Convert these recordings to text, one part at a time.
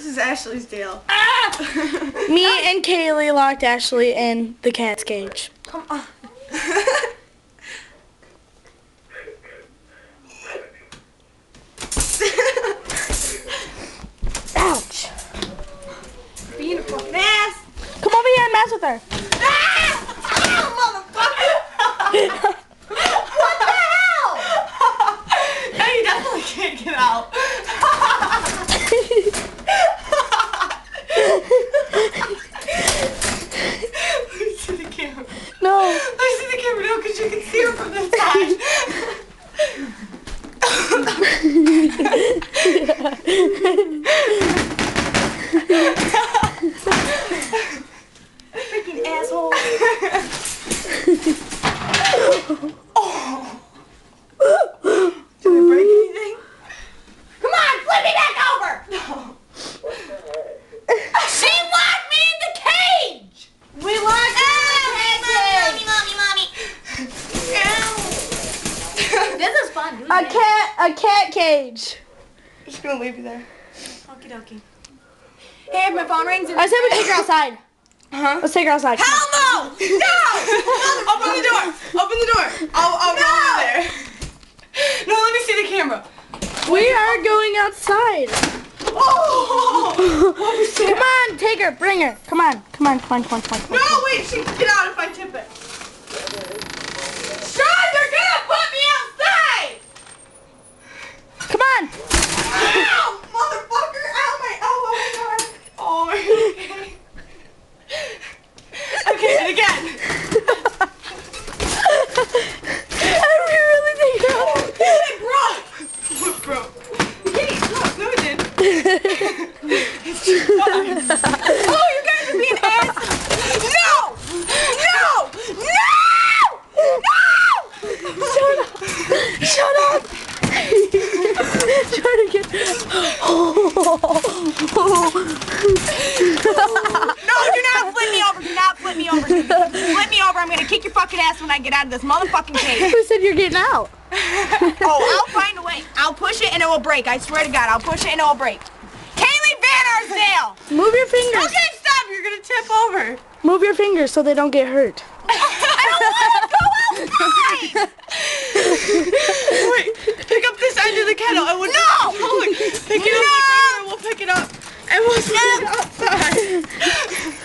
This is Ashleigh's deal. Ah! Me and Kaylee locked Ashleigh in the cat's cage. Come on. Ouch. Being a fucking ass. Come over here and mess with her. Ah! Motherfucker! What the hell? No, you definitely can't get out. Let me see the camera. No. Let me see the camera now because you can see her from this side. Freaking asshole. Oh. Did we break anything? Come on, flip me back over! No. She locked me in the cage! We locked her in the cage! Mommy. This is fun, dude. A cat cage. I'm just gonna leave you there. Okie dokie. Hey, if my phone rings and I said we take her outside. Huh? Let's take her outside. Hell no! No! Open the door! Open the door! I'll go over there. No, let me see the camera. We are going outside. Oh! Come on, take her, bring her. Come on. No, wait, she can get out if I tip it. Sean, they're gonna put me outside! Come on. Ow! Motherfucker! Ow, my elbow! Oh, are you okay? Okay, and again. I really think you're It broke! What broke? Hey, look, no it didn't. It's too fun. Oh, you guys are being assholes! No! Shut up. Try to get. No, do not flip me over. Do not flip me over. Flip me over. I'm gonna kick your fucking ass when I get out of this motherfucking cage. Who said you're getting out? Oh, I'll find a way. I'll push it and it will break. I swear to God, I'll push it and it will break. Kaylee Van Arsdale! Move your fingers. Okay, stop. You're gonna tip over. Move your fingers so they don't get hurt. I don't want to go outside! Wait, pick up this end of the kettle. I would no! Pick it up and we'll pick it up. And we'll put it outside.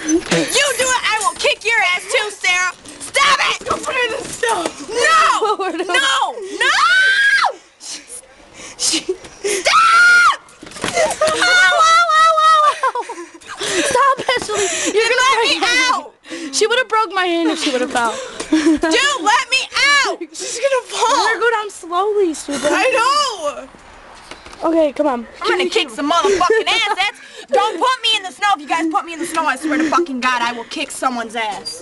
You do it, I will kick your ass too, Sarah. Stop it! Go put her in the stove. No! No! Stop! Stop, Ashleigh. You're gonna let me out! She would have broke my hand if she would have fell. Dude, let me out! She's gonna fall. Let her go down slowly, stupid. I know! Okay, come on. I'm gonna kick some motherfucking ass. Don't put me in the snow. If you guys put me in the snow, I swear to fucking God, I will kick someone's ass.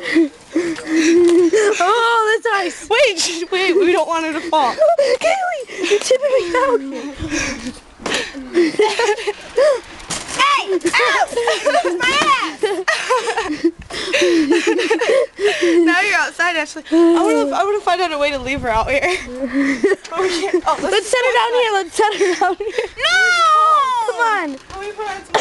Oh, that's nice. Wait, we don't want her to fall. Kaylee, you're tipping me out. Hey! Ow! My ass! Now you're outside, Ashleigh. I wanna find out a way to leave her out here. Oh, Let's set her down here. Let's set her down here. No! Come on. Let me put on some.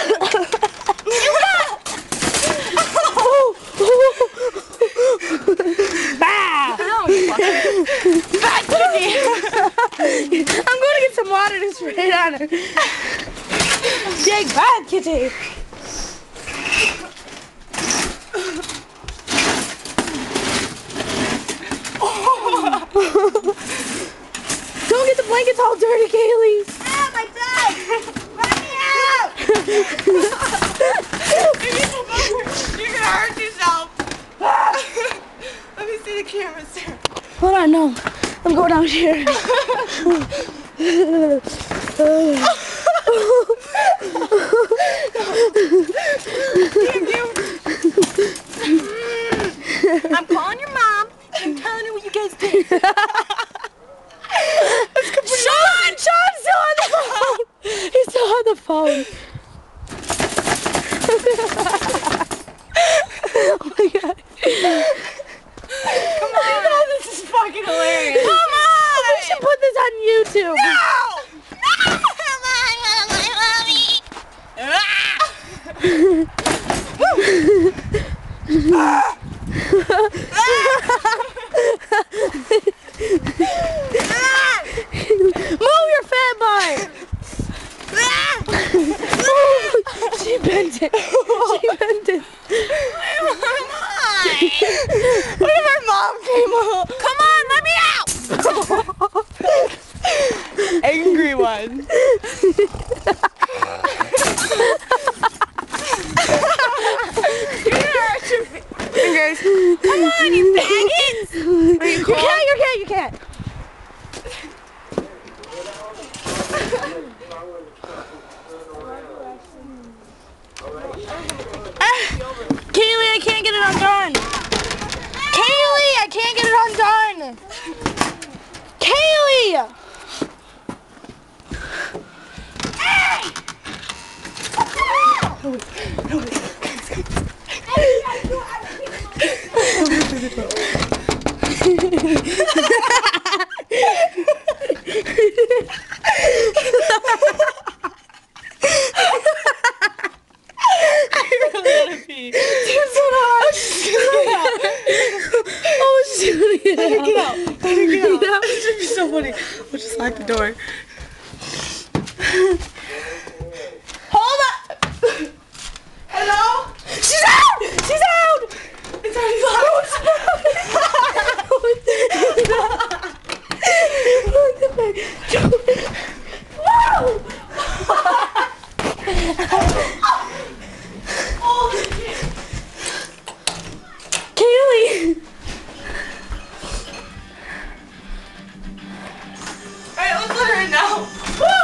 I'm going to get some water to spray on her. Big bad kitty. Don't get the blankets all dirty, Kaylee. Ah, my back! Let me out! You're gonna hurt yourself. Let me see the camera, Sarah. Hold on, no. I'm going out here. I'm calling your mom. I'm telling her what you guys did. Sean's still on the phone. He's still on the phone. Oh my God. Come on. This is fucking hilarious. Come on. We should put this on YouTube. No! No! Come on, mommy. Move your fat butt. She bent it. She bent it. What if our mom came home? Come on, let me out. Angry one. Fingers. Come on, you faggots. You can't. Kaylee, I can't get it undone. Kaylee, I can't get it undone. Kaylee! This would be so funny. We'll just lock the door. Hold up! Hello? She's out! She's out! It's already locked. Kaylee! Alright, let's let her in now. Oh!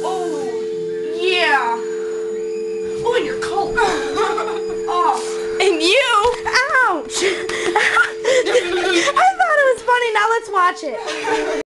Oh! Yeah! Oh, and your coat. Oh! And you! Ouch! I thought it was funny. Now let's watch it.